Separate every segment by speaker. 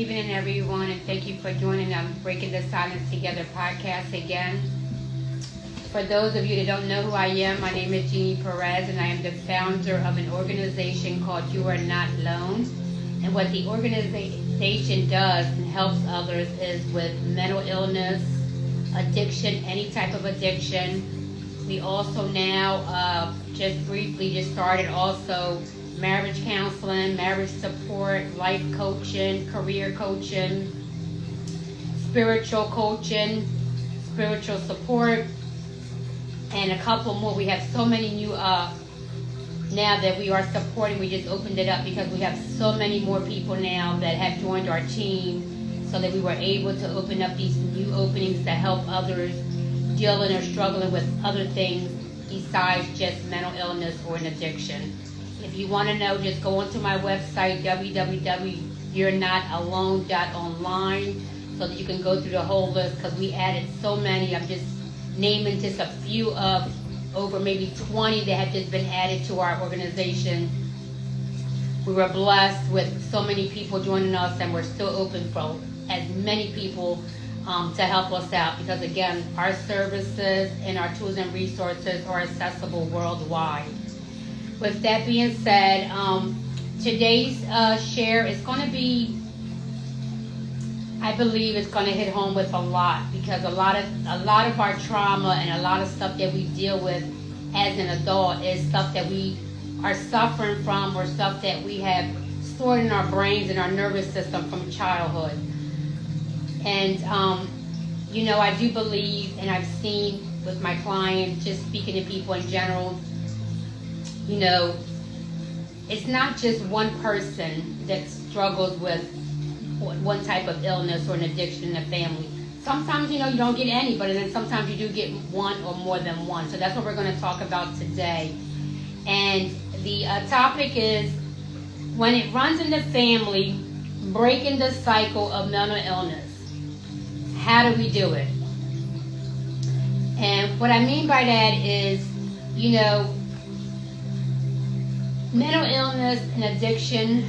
Speaker 1: Good evening, everyone, and thank you for joining the Breaking the Silence Together podcast again. For those of you that don't know who I am, my name is Jeannie Perez, and I am the founder of an organization called You Are Not Alone. And what the organization does and helps others is with mental illness, addiction, any type of addiction. We also now just started also marriage counseling, marriage support, life coaching, career coaching, spiritual coaching, spiritual support, and a couple more. We have so many new now that we are supporting. We just opened it up because we have so many more people now that have joined our team, so that we were able to open up these new openings to help others dealing or struggling with other things besides just mental illness or an addiction. If you want to know, just go onto my website, www.you'renotalone.online, so that you can go through the whole list, because we added so many. I'm just naming just a few of over maybe 20 that have just been added to our organization. We were blessed with so many people joining us, and we're still open for as many people to help us out, because again, our services and our tools and resources are accessible worldwide. With that being said, today's share is going to be, I believe it's going to hit home with a lot, because a lot of our trauma and a lot of stuff that we deal with as an adult is stuff that we are suffering from, or stuff that we have stored in our brains and our nervous system from childhood. And I do believe, and I've seen with my clients, just speaking to people in general, it's not just one person that struggles with one type of illness or an addiction in the family. Sometimes, you don't get any, but then sometimes you do get one or more than one. So that's what we're going to talk about today. And the topic is, when it runs in the family, breaking the cycle of mental illness. How do we do it? And what I mean by that is, mental illness and addiction,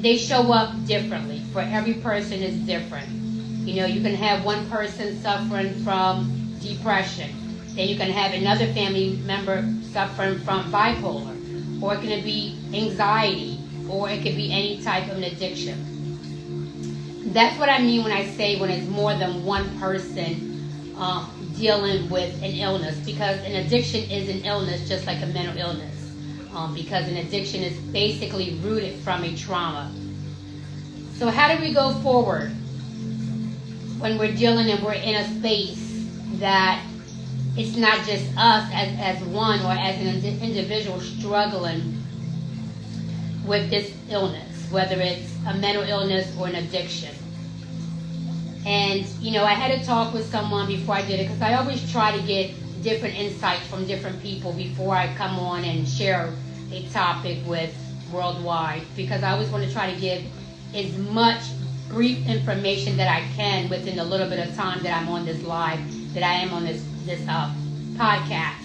Speaker 1: they show up differently. For every person, it's different. You can have one person suffering from depression. Then you can have another family member suffering from bipolar. Or it can be anxiety. Or it could be any type of an addiction. That's what I mean when I say when it's more than one person dealing with an illness. Because an addiction is an illness just like a mental illness. Because an addiction is basically rooted from a trauma. So how do we go forward when we're dealing and we're in a space that it's not just us as one or as an individual struggling with this illness, whether it's a mental illness or an addiction? And, I had a talk with someone before I did it, because I always try to get different insights from different people before I come on and share a topic with worldwide, because I always want to try to give as much brief information that I can within a little bit of time that I'm on this live, that I am on this podcast.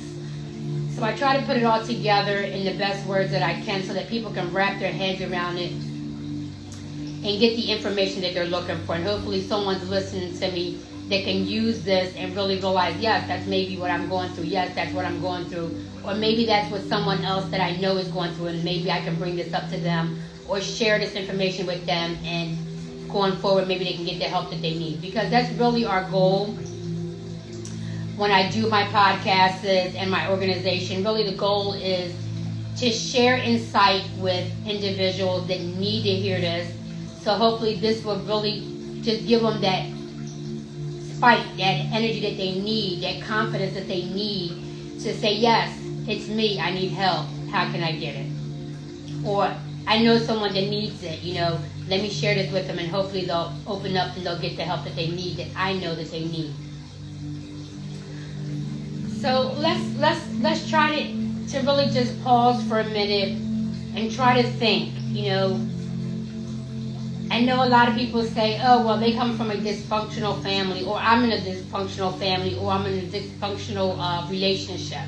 Speaker 1: So I try to put it all together in the best words that I can, so that people can wrap their heads around it and get the information that they're looking for. And hopefully someone's listening to me that can use this and really realize, yes, that's maybe what I'm going through. Yes, that's what I'm going through. Or maybe that's what someone else that I know is going through, and maybe I can bring this up to them or share this information with them, and going forward, maybe they can get the help that they need. Because that's really our goal when I do my podcasts and my organization. Really the goal is to share insight with individuals that need to hear this. So hopefully this will really just give them that spike, that energy that they need, that confidence that they need to say, yes, it's me, I need help, how can I get it? Or I know someone that needs it, let me share this with them, and hopefully they'll open up and they'll get the help that they need, that I know that they need. So let's try to really just pause for a minute and try to think. I know a lot of people say, oh, well, they come from a dysfunctional family, or I'm in a dysfunctional family, or I'm in a dysfunctional relationship.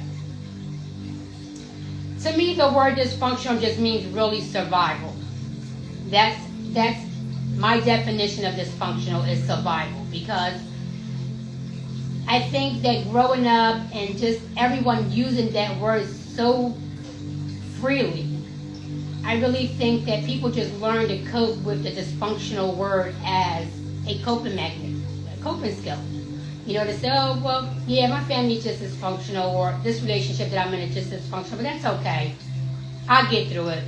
Speaker 1: To me, the word dysfunctional just means really survival. That's my definition of dysfunctional is survival, because I think that growing up and just everyone using that word so freely, I really think that people just learn to cope with the dysfunctional word as a coping mechanism, a coping skill. You know, to say, oh, well, yeah, my family's just dysfunctional, or this relationship that I'm in is just dysfunctional, but that's okay. I'll get through it.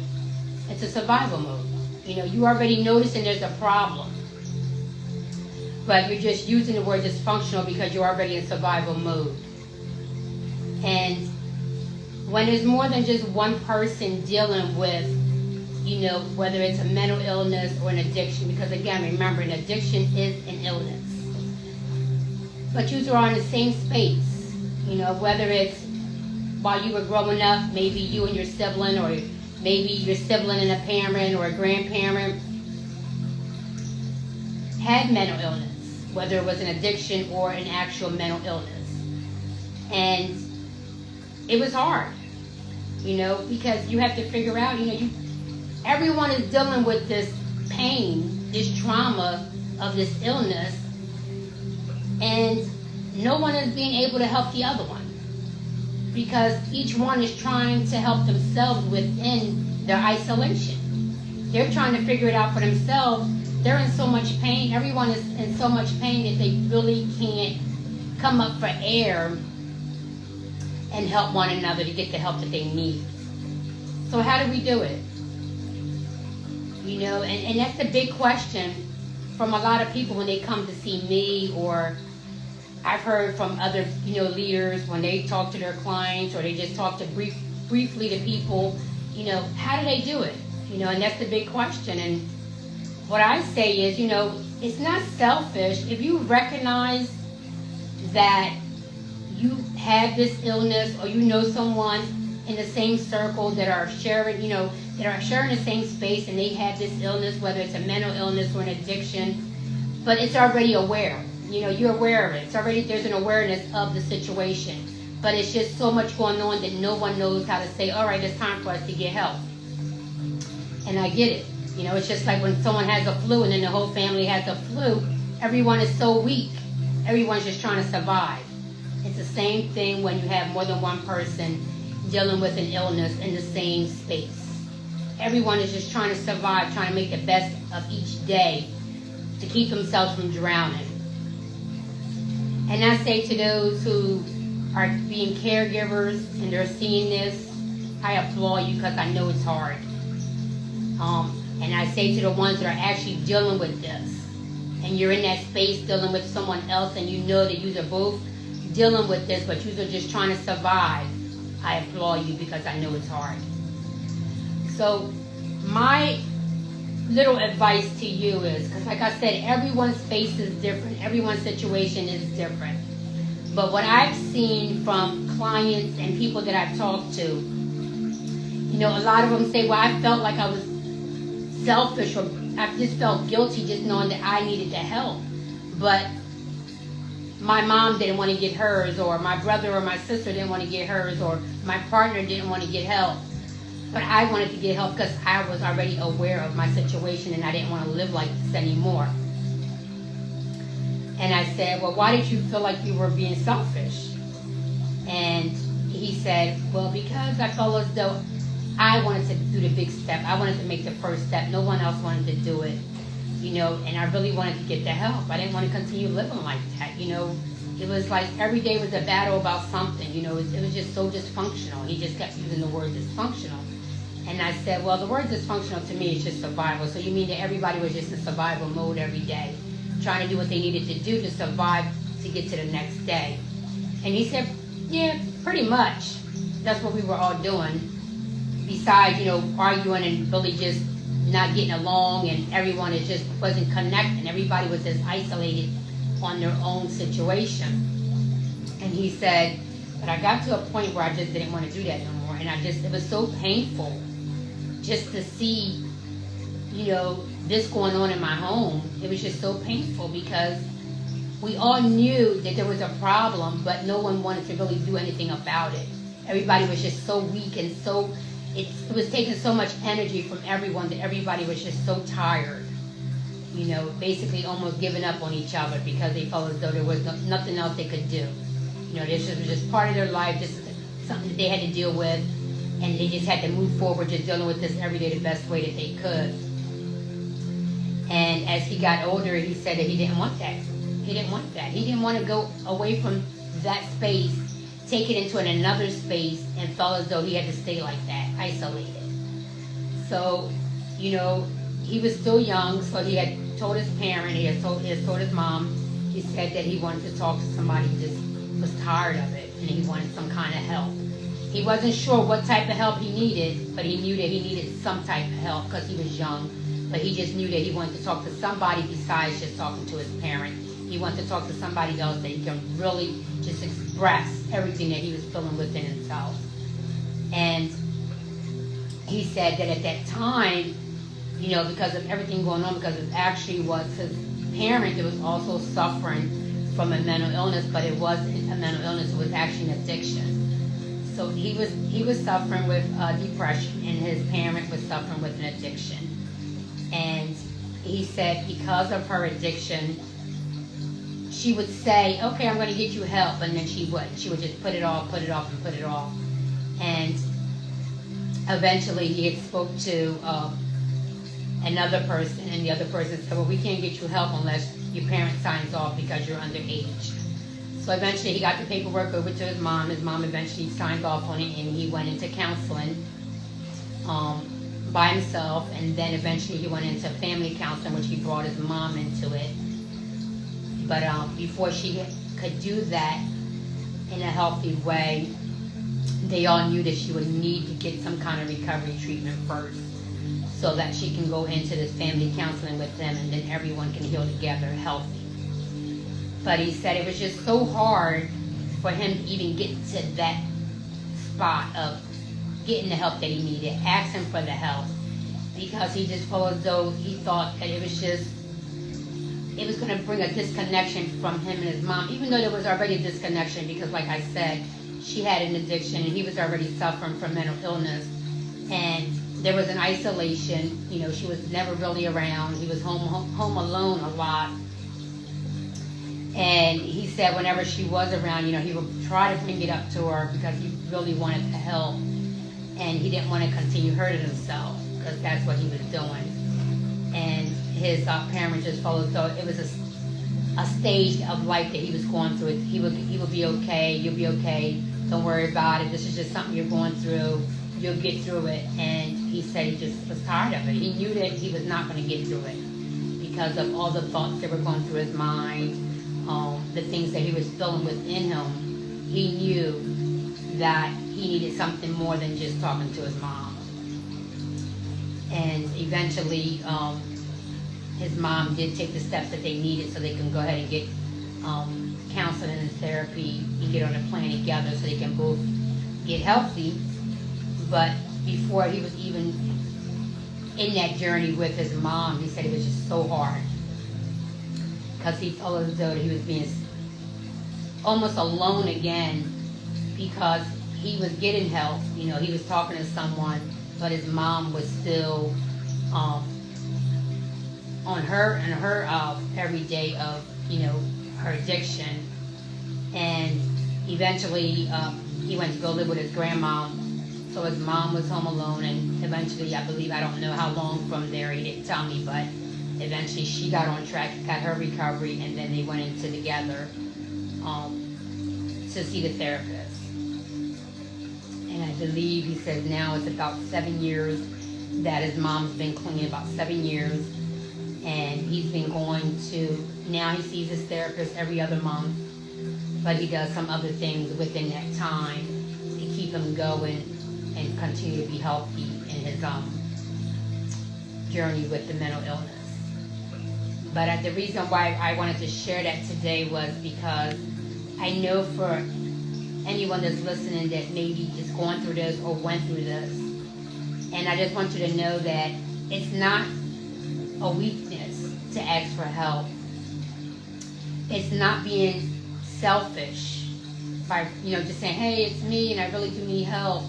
Speaker 1: It's a survival mode. You know, you already noticing there's a problem, but you're just using the word dysfunctional because you're already in survival mode. And when there's more than just one person dealing with, you know, whether it's a mental illness or an addiction, because again, remember, an addiction is an illness. But you are in the same space, you know, whether it's while you were growing up, maybe you and your sibling, or maybe your sibling and a parent or a grandparent had mental illness, whether it was an addiction or an actual mental illness. And it was hard, you know, because you have to figure out, you know, everyone is dealing with this pain, this trauma of this illness, and no one is being able to help the other one, because each one is trying to help themselves within their isolation. They're trying to figure it out for themselves. They're in so much pain. Everyone is in so much pain that they really can't come up for air and help one another to get the help that they need. So how do we do it? You know, and that's the big question from a lot of people when they come to see me, or I've heard from other, you know, leaders when they talk to their clients, or they just talk to briefly to people, you know, how do they do it? You know, and that's the big question. And what I say is, you know, it's not selfish. If you recognize that you have this illness, or you know someone in the same circle that are sharing, you know, that are sharing the same space, and they have this illness, whether it's a mental illness or an addiction, but it's already aware. You know, you're aware of it. It's already, there's an awareness of the situation. But it's just so much going on that no one knows how to say, all right, it's time for us to get help. And I get it. You know, it's just like when someone has a flu and then the whole family has a flu, everyone is so weak. Everyone's just trying to survive. It's the same thing when you have more than one person dealing with an illness in the same space. Everyone is just trying to survive, trying to make the best of each day to keep themselves from drowning. And I say to those who are being caregivers and they're seeing this, I applaud you, because I know it's hard. And I say to the ones that are actually dealing with this, and you're in that space dealing with someone else, and you know that you are both dealing with this, but you are just trying to survive, I applaud you, because I know it's hard. So my little advice to you is, because like I said, everyone's space is different, everyone's situation is different. But what I've seen from clients and people that I've talked to, you know, a lot of them say, well, I felt like I was selfish, or I just felt guilty just knowing that I needed the help. But my mom didn't want to get hers, or my brother or my sister didn't want to get hers, or my partner didn't want to get help. But I wanted to get help because I was already aware of my situation, and I didn't want to live like this anymore. And I said, well, why did you feel like you were being selfish? And he said, well, because I felt as though I wanted to do the big step. I wanted to make the first step. No one else wanted to do it, you know, and I really wanted to get the help. I didn't want to continue living like that, you know. It was like every day was a battle about something, you know. It was just so dysfunctional. He just kept using the word dysfunctional. And I said, well, the word dysfunctional to me is just survival. So you mean that everybody was just in survival mode every day, trying to do what they needed to do to survive to get to the next day? And he said, yeah, pretty much. That's what we were all doing. Besides, you know, arguing and really just not getting along, and everyone just wasn't connecting. Everybody was just isolated on their own situation. And he said, but I got to a point where I just didn't want to do that no more. And it was so painful just to see, you know, this going on in my home. It was just so painful because we all knew that there was a problem, but no one wanted to really do anything about it. Everybody was just so weak, and so it was taking so much energy from everyone that everybody was just so tired. basically almost giving up on each other because they felt as though there was nothing else they could do. This was just part of their life. This is something that they had to deal with, and they just had to move forward, just dealing with this every day the best way that they could. And as he got older, he said that he didn't want that. He didn't want that. He didn't want to go away from that space, take it into another space, and felt as though he had to stay like that, isolated. So, he was still young, so he had told his parent, he had told his mom, he said that he wanted to talk to somebody who just was tired of it, and he wanted some kind of help. He wasn't sure what type of help he needed, but he knew that he needed some type of help because he was young. But he just knew that he wanted to talk to somebody besides just talking to his parent. He wanted to talk to somebody else that he can really just express everything that he was feeling within himself. And he said that at that time, because of everything going on, because it actually was his parent that was also suffering from a mental illness, but it wasn't a mental illness, it was actually an addiction. So he was suffering with depression, and his parent was suffering with an addiction. And he said because of her addiction, she would say, okay, I'm going to get you help, and then she wouldn't. She would just put it off. And eventually he had spoke to another person, and the other person said, well, we can't get you help unless your parent signs off because you're underage. So eventually he got the paperwork over to his mom. His mom eventually signed off on it, and he went into counseling by himself, and then eventually he went into family counseling, which he brought his mom into it. But before she could do that in a healthy way, they all knew that she would need to get some kind of recovery treatment first so that she can go into this family counseling with them, and then everyone can heal together healthy. But he said it was just so hard for him to even get to that spot of getting the help that he needed, asking for the help, because he just felt as though he thought that it was going to bring a disconnection from him and his mom, even though there was already a disconnection because, like I said, she had an addiction and he was already suffering from mental illness, and there was an isolation. She was never really around. He was home alone a lot. And he said whenever she was around, he would try to bring it up to her because he really wanted to help. And he didn't want to continue hurting himself because that's what he was doing. And his parents just felt as though it was a stage of life that he was going through. He would be okay. You'll be okay. Don't worry about it. This is just something you're going through. You'll get through it. And he said he just was tired of it. He knew that he was not going to get through it because of all the thoughts that were going through his mind. The things that he was feeling within him, he knew that he needed something more than just talking to his mom. And eventually, his mom did take the steps that they needed so they can go ahead and get counseling and therapy and get on a plan together so they can both get healthy. But before he was even in that journey with his mom, he said it was just so hard, because he felt as though he was being almost alone again, because he was getting help. He was talking to someone, but his mom was still on her and her every day of her addiction. And eventually he went to go live with his grandma, so his mom was home alone. And eventually, I believe, I don't know how long from there, he didn't tell me, but eventually she got on track, got her recovery, and then they went into together to see the therapist. And I believe he says now it's about 7 years that his mom's been clean, about 7 years. And he's been going to, now he sees his therapist every other month, but he does some other things within that time to keep him going and continue to be healthy in his journey with the mental illness. But the reason why I wanted to share that today was because I know for anyone that's listening that maybe is going through this or went through this, and I just want you to know that it's not a weakness to ask for help. It's not being selfish by, just saying, hey, it's me and I really do need help.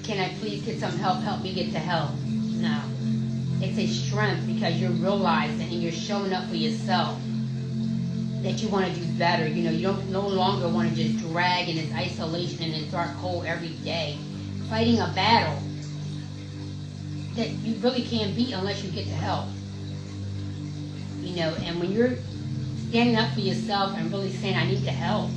Speaker 1: Can I please get some help? Help me get the help. No. It's a strength because you're realizing and you're showing up for yourself that you want to do better. You know, you don't no longer want to just drag in this isolation and this dark hole every day, fighting a battle that you really can't beat unless you get the help. You know, and when you're standing up for yourself and really saying, I need the help,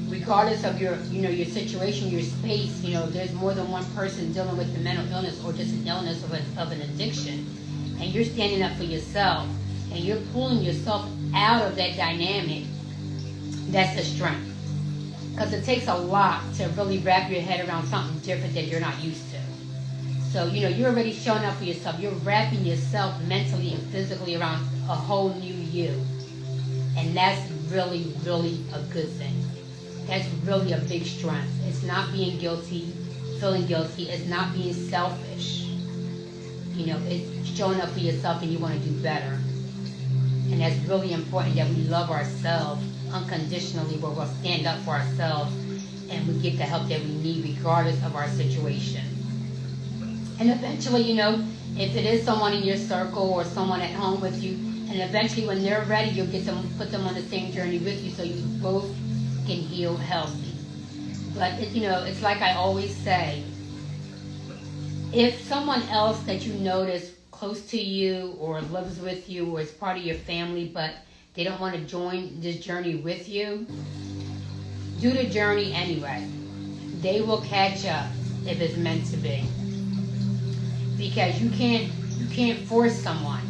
Speaker 1: regardless of your, you know, your situation, your space, you know, there's more than one person dealing with the mental illness or just an illness of an addiction, and you're standing up for yourself and you're pulling yourself out of that dynamic, that's a strength. Because it takes a lot to really wrap your head around something different that you're not used to. So, you know, you're already showing up for yourself. You're wrapping yourself mentally and physically around a whole new you. And that's really, really a good thing. That's really a big strength. It's not being guilty, feeling guilty. It's not being selfish. You know, it's showing up for yourself and you want to do better. And that's really important that we love ourselves unconditionally, where we'll stand up for ourselves and we get the help that we need regardless of our situation. And eventually, you know, if it is someone in your circle or someone at home with you, and eventually when they're ready, you'll get them, put them on the same journey with you so you both can heal healthy. But, you know, it's like I always say, if someone else that you notice close to you or lives with you or is part of your family, but they don't want to join this journey with you, do the journey anyway. They will catch up if it's meant to be. Because you can't force someone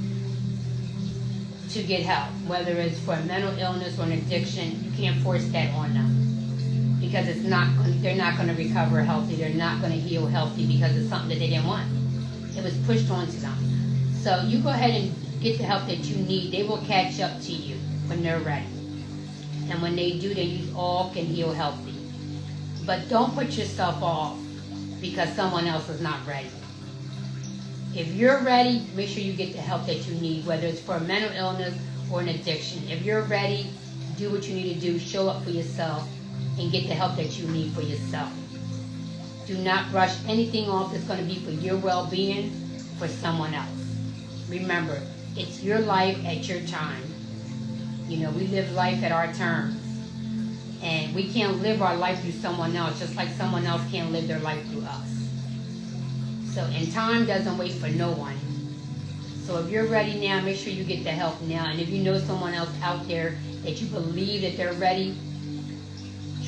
Speaker 1: to get help, whether it's for a mental illness or an addiction. You can't force that on them because they're not going to recover healthy. They're not going to heal healthy because it's something that they didn't want. It was pushed onto them. So you go ahead and get the help that you need. They will catch up to you when they're ready. And when they do, then you all can heal healthy. But don't put yourself off because someone else is not ready. If you're ready, make sure you get the help that you need, whether it's for a mental illness or an addiction. If you're ready, do what you need to do. Show up for yourself and get the help that you need for yourself. Do not brush anything off that's going to be for your well-being for someone else. Remember, it's your life at your time. You know, we live life at our terms. And we can't live our life through someone else, just like someone else can't live their life through us. So, and time doesn't wait for no one. So if you're ready now, make sure you get the help now. And if you know someone else out there that you believe that they're ready,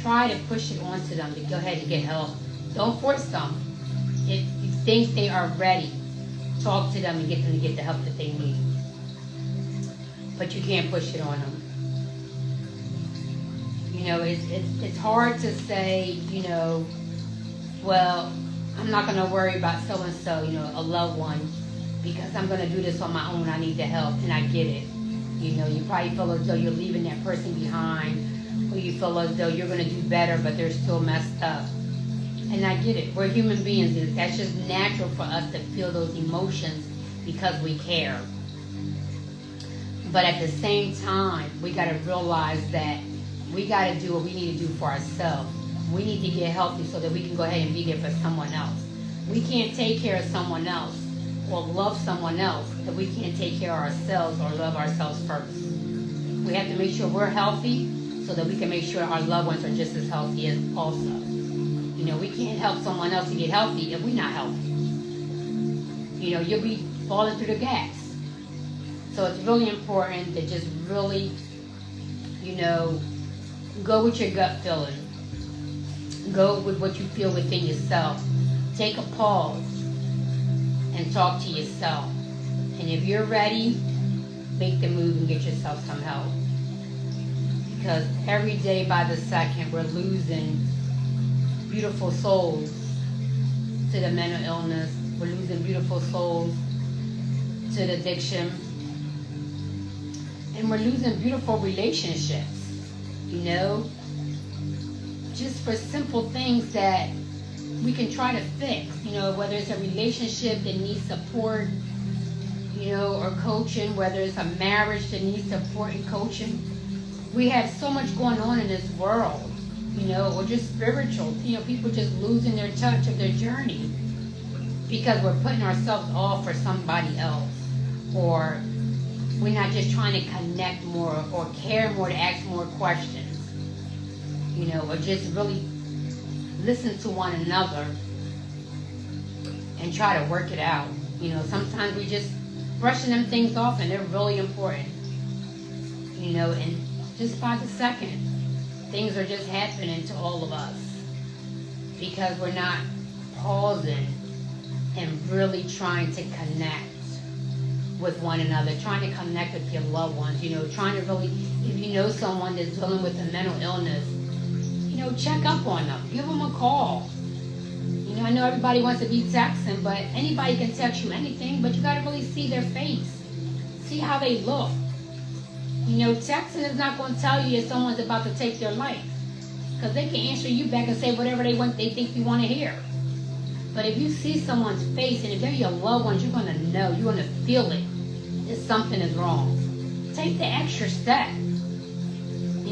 Speaker 1: try to push it onto them to go ahead and get help. Don't force them. If you think they are ready, talk to them and get them to get the help that they need. But you can't push it on them. You know, it's hard to say, you know, well, I'm not going to worry about so-and-so, you know, a loved one, because I'm going to do this on my own. I need the help, and I get it. You know, you probably feel as though you're leaving that person behind, or you feel as though you're going to do better, but they're still messed up. And I get it. We're human beings. That's just natural for us to feel those emotions because we care. But at the same time, we got to realize that we got to do what we need to do for ourselves. We need to get healthy so that we can go ahead and be there for someone else. We can't take care of someone else or love someone else if we can't take care of ourselves or love ourselves first. We have to make sure we're healthy so that we can make sure our loved ones are just as healthy as also. You know, we can't help someone else to get healthy if we're not healthy. You know, you'll be falling through the gaps. So it's really important to just really, you know, go with your gut feeling. Go with what you feel within yourself. Take a pause and talk to yourself. And if you're ready, make the move and get yourself some help. Because every day by the second, we're losing beautiful souls to the mental illness. We're losing beautiful souls to the addiction. And we're losing beautiful relationships, you know? Just for simple things that we can try to fix, you know, whether it's a relationship that needs support, you know, or coaching, whether it's a marriage that needs support and coaching. We have so much going on in this world, you know, or just spiritual, you know, people just losing their touch of their journey because we're putting ourselves off for somebody else, or we're not just trying to connect more or care more to ask more questions, or just really listen to one another and try to work it out. Sometimes we just brushing them things off, and they're really important. And just by the second, things are just happening to all of us because we're not pausing and really trying to connect with one another, trying to connect with your loved ones, trying to really, if you know someone that's dealing with a mental illness, check up on them, give them a call. I know everybody wants to be texting, but anybody can text you anything, but you got to really see their face, see how they look. Texting is not going to tell you if someone's about to take their life, because they can answer you back and say whatever they think you want to hear. But if you see someone's face, and if they're your loved ones, you're going to know, you're going to feel it, that something is wrong. Take the extra step.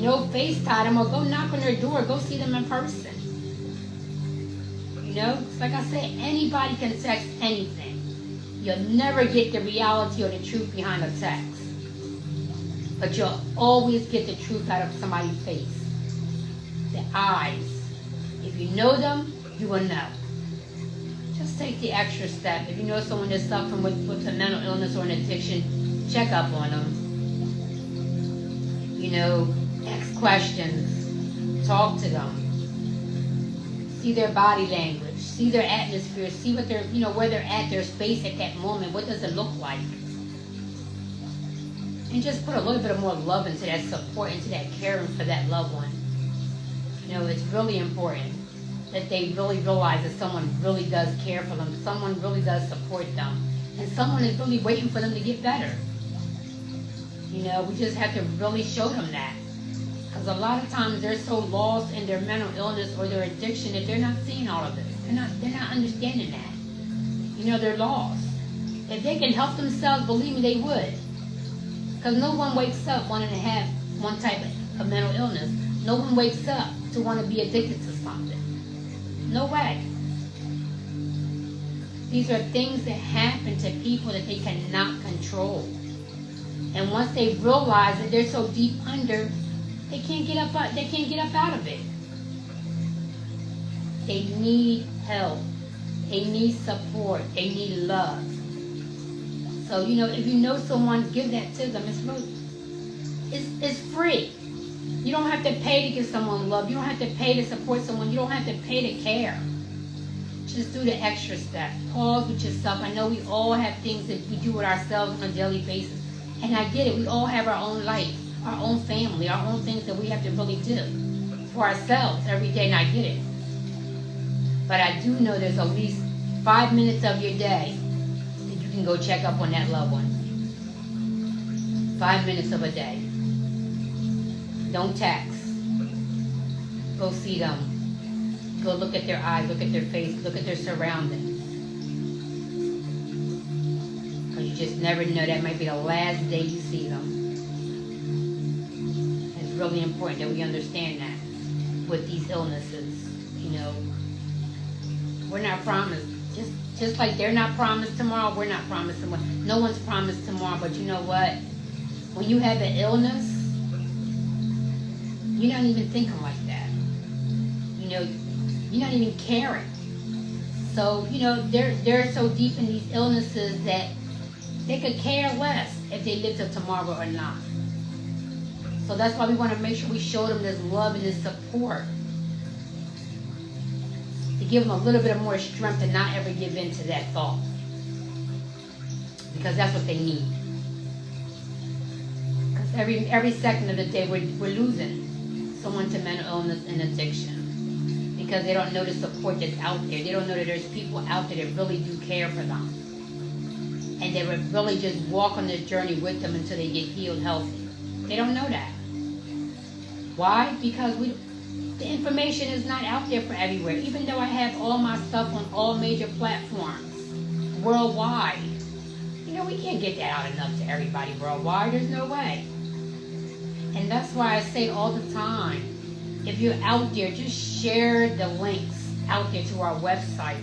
Speaker 1: FaceTime them or go knock on their door, go see them in person. Like I said, anybody can text anything. You'll never get the reality or the truth behind a text. But you'll always get the truth out of somebody's face. The eyes. If you know them, you will know. Just take the extra step. If you know someone that's suffering with a mental illness or an addiction, check up on them. Ask questions. Talk to them. See their body language. See their atmosphere. See what they're, where they're at, their space at that moment. What does it look like? And just put a little bit of more love into that support, into that caring for that loved one. It's really important that they really realize that someone really does care for them. Someone really does support them. And someone is really waiting for them to get better. We just have to really show them that. Because a lot of times they're so lost in their mental illness or their addiction that they're not seeing all of this. They're not understanding that. They're lost. If they can help themselves, believe me, they would. Because no one wakes up wanting to have one type of mental illness. No one wakes up to want to be addicted to something. No way. These are things that happen to people that they cannot control. And once they realize that they're so deep under, they can't get up out of it. They need help. They need support. They need love. So, if you know someone, give that to them. It's free. You don't have to pay to give someone love. You don't have to pay to support someone. You don't have to pay to care. Just do the extra step. Pause with yourself. I know we all have things that we do with ourselves on a daily basis. And I get it. We all have our own life, our own family, our own things that we have to really do for ourselves every day, and I get it. But I do know there's at least 5 minutes of your day that you can go check up on that loved one. 5 minutes of a day. Don't text. Go see them. Go look at their eyes, look at their face, look at their surroundings. Because you just never know, that might be the last day you see them. It's really important that we understand that with these illnesses. We're not promised. Just like they're not promised tomorrow, we're not promised tomorrow. No one's promised tomorrow, but you know what? When you have an illness, you're not even thinking like that. You're not even caring. So, they're so deep in these illnesses that they could care less if they live till tomorrow or not. So that's why we want to make sure we show them this love and this support. To give them a little bit of more strength to not ever give in to that thought. Because that's what they need. Because every second of the day we're losing someone to mental illness and addiction. Because they don't know the support that's out there. They don't know that there's people out there that really do care for them. And they would really just walk on this journey with them until they get healed healthy. They don't know that. Why? Because the information is not out there for everywhere. Even though I have all my stuff on all major platforms worldwide, we can't get that out enough to everybody worldwide. There's no way. And that's why I say all the time, if you're out there, just share the links out there to our website.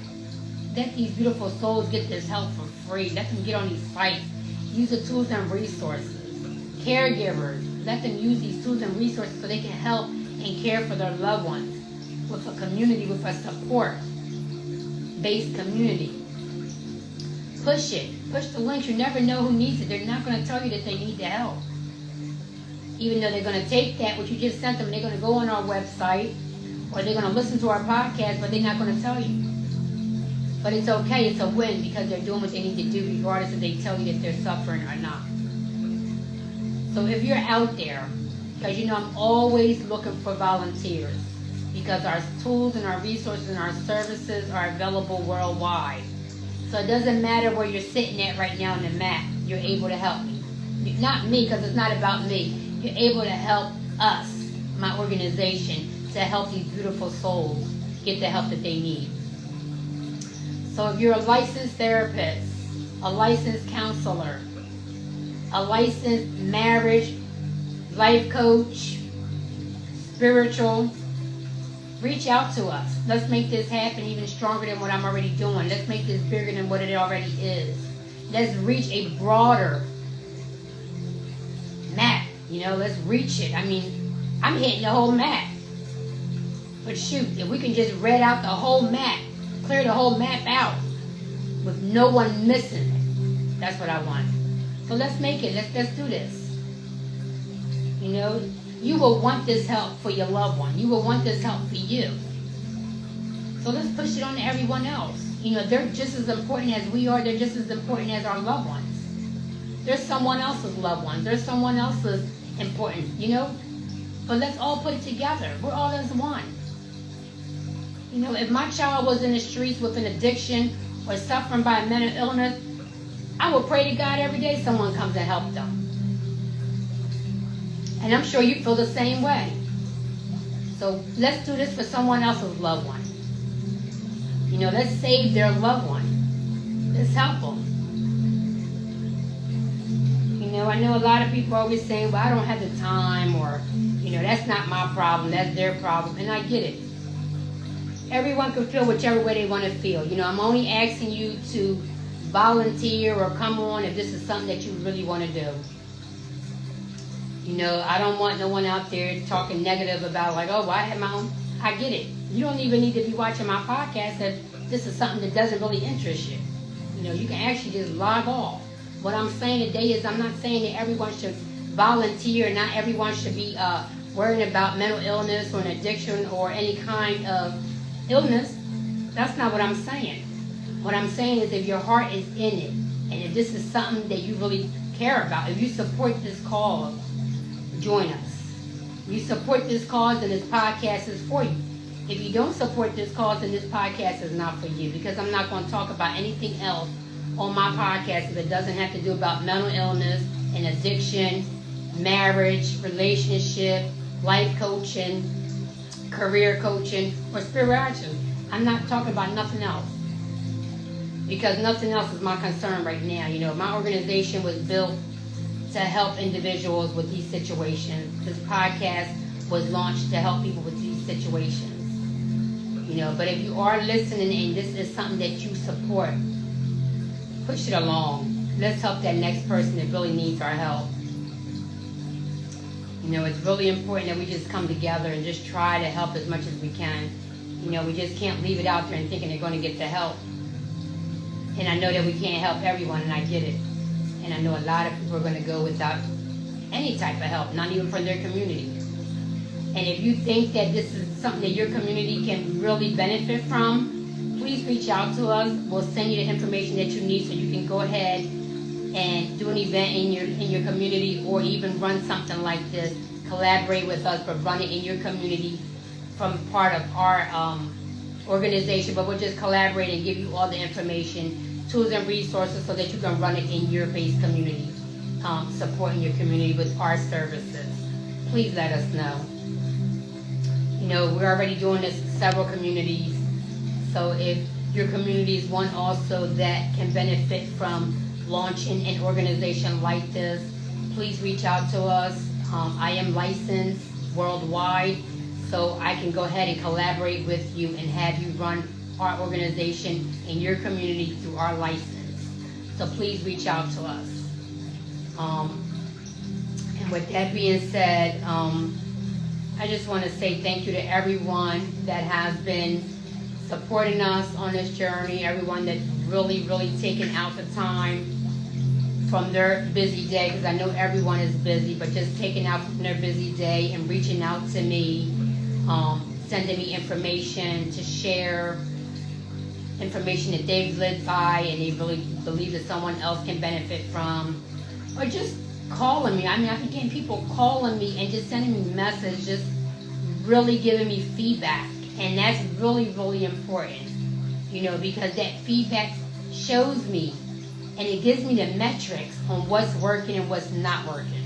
Speaker 1: let these beautiful souls get this help for free. Let them get on these sites. Use the tools and resources. Caregivers, let them use these tools and resources so they can help and care for their loved ones with a community, with a support-based community. Push it. Push the links. You never know who needs it. They're not going to tell you that they need the help. Even though they're going to take that, what you just sent them, they're going to go on our website, or they're going to listen to our podcast, but they're not going to tell you. But it's okay. It's a win because they're doing what they need to do regardless if they tell you that they're suffering or not. So if you're out there, because I'm always looking for volunteers because our tools and our resources and our services are available worldwide. So it doesn't matter where you're sitting at right now on the map, you're able to help me. Not me, because it's not about me. You're able to help us, my organization, to help these beautiful souls get the help that they need. So if you're a licensed therapist, a licensed counselor, a licensed marriage, life coach, spiritual, reach out to us. Let's make this happen even stronger than what I'm already doing. Let's make this bigger than what it already is. Let's reach a broader map. Let's reach it. I'm hitting the whole map. But shoot, if we can just read out the whole map, clear the whole map out with no one missing it, that's what I want. So let's make it. Let's do this. You will want this help for your loved one. You will want this help for you. So let's push it on to everyone else. They're just as important as we are. They're just as important as our loved ones. There's someone else's loved ones. There's someone else's important, But let's all put it together. We're all as one. If my child was in the streets with an addiction or suffering by a mental illness, I would pray to God every day someone comes and help them. And I'm sure you feel the same way. So let's do this for someone else's loved one. Let's save their loved one. Let's help them. I know a lot of people are always saying, well, I don't have the time, or, that's not my problem, that's their problem. And I get it. Everyone can feel whichever way they want to feel. I'm only asking you to volunteer or come on if this is something that you really want to do. I don't want no one out there talking negative about I have my own. I get it. You don't even need to be watching my podcast if this is something that doesn't really interest you. You can actually just log off. What I'm saying today is I'm not saying that everyone should volunteer. Not everyone should be worrying about mental illness or an addiction or any kind of illness. That's not what I'm saying. What I'm saying is if your heart is in it, and if this is something that you really care about, if you support this cause, join us. You support this cause and this podcast is for you. If you don't support this cause, then this podcast is not for you, because I'm not going to talk about anything else on my podcast if it doesn't have to do about mental illness and addiction, marriage, relationship, life coaching, career coaching, or spirituality. I'm not talking about nothing else, because nothing else is my concern right now. My organization was built to help individuals with these situations. This podcast was launched to help people with these situations. But if you are listening and this is something that you support, push it along. Let's help that next person that really needs our help. It's really important that we just come together and just try to help as much as we can. We just can't leave it out there and thinking they're going to get the help. And I know that we can't help everyone, and I get it. And I know a lot of people are going to go without any type of help, not even from their community. And if you think that this is something that your community can really benefit from, please reach out to us. We'll send you the information that you need so you can go ahead and do an event in your community, or even run something like this. Collaborate with us, but run it in your community from part of our organization. But we'll just collaborate and give you all the information, tools and resources so that you can run it in your base community, supporting your community with our services. Please let us know. We're already doing this in several communities. So if your community is one also that can benefit from launching an organization like this, please reach out to us. I am licensed worldwide, so I can go ahead and collaborate with you and have you run our organization in your community through our license. So please reach out to us. And with that being said, I just want to say thank you to everyone that has been supporting us on this journey, everyone that's really, really taken out the time from their busy day, because I know everyone is busy, but just taking out from their busy day and reaching out to me, sending me information to share information that they've lived by and they really believe that someone else can benefit from, or just calling me. I mean, I've been getting people calling me and just sending me messages, just really giving me feedback, and that's really, really important, you know, because that feedback shows me and it gives me the metrics on what's working and what's not working.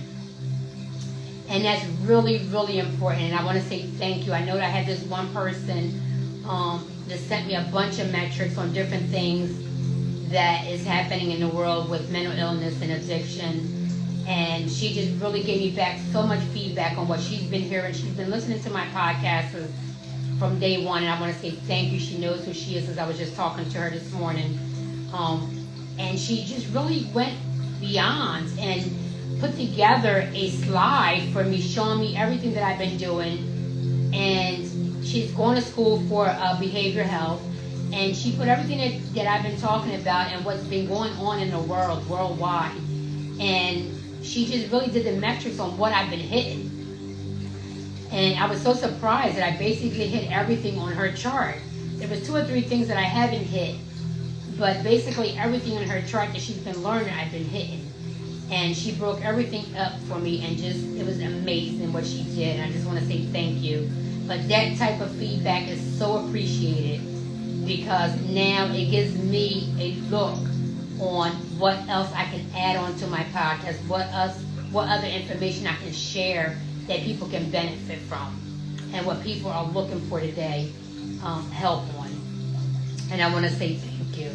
Speaker 1: And that's really, really important. And I want to say thank you. I know that I had this one person that sent me a bunch of metrics on different things that is happening in the world with mental illness and addiction. And she just really gave me back so much feedback on what she's been hearing. She's been listening to my podcast from day one. And I want to say thank you. She knows who she is, as I was just talking to her this morning. And she just really went beyond and put together a slide for me, showing me everything that I've been doing. And she's going to school for behavioral health. And she put everything that I've been talking about and what's been going on in the world, worldwide. And she just really did the metrics on what I've been hitting. And I was so surprised that I basically hit everything on her chart. There was 2 or 3 things that I haven't hit. But basically everything on her chart that she's been learning, I've been hitting. And she broke everything up for me, and just, it was amazing what she did. And I just want to say thank you. But that type of feedback is so appreciated, because now it gives me a look on what else I can add on to my podcast, what other information I can share that people can benefit from, and what people are looking for today, help on. And I want to say thank you.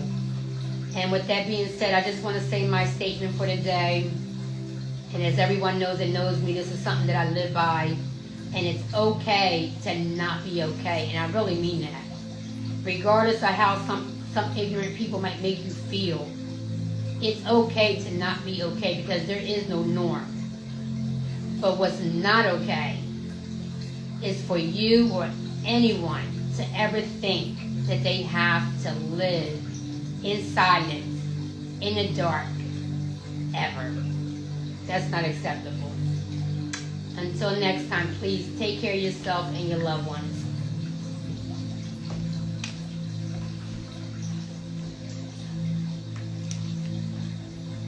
Speaker 1: And with that being said, I just want to say my statement for today. And as everyone knows that knows me, this is something that I live by. And it's okay to not be okay. And I really mean that. Regardless of how some ignorant people might make you feel, it's okay to not be okay, because there is no norm. But what's not okay is for you or anyone to ever think that they have to live in silence, in the dark, ever. That's not acceptable. Until next time, please take care of yourself and your loved ones.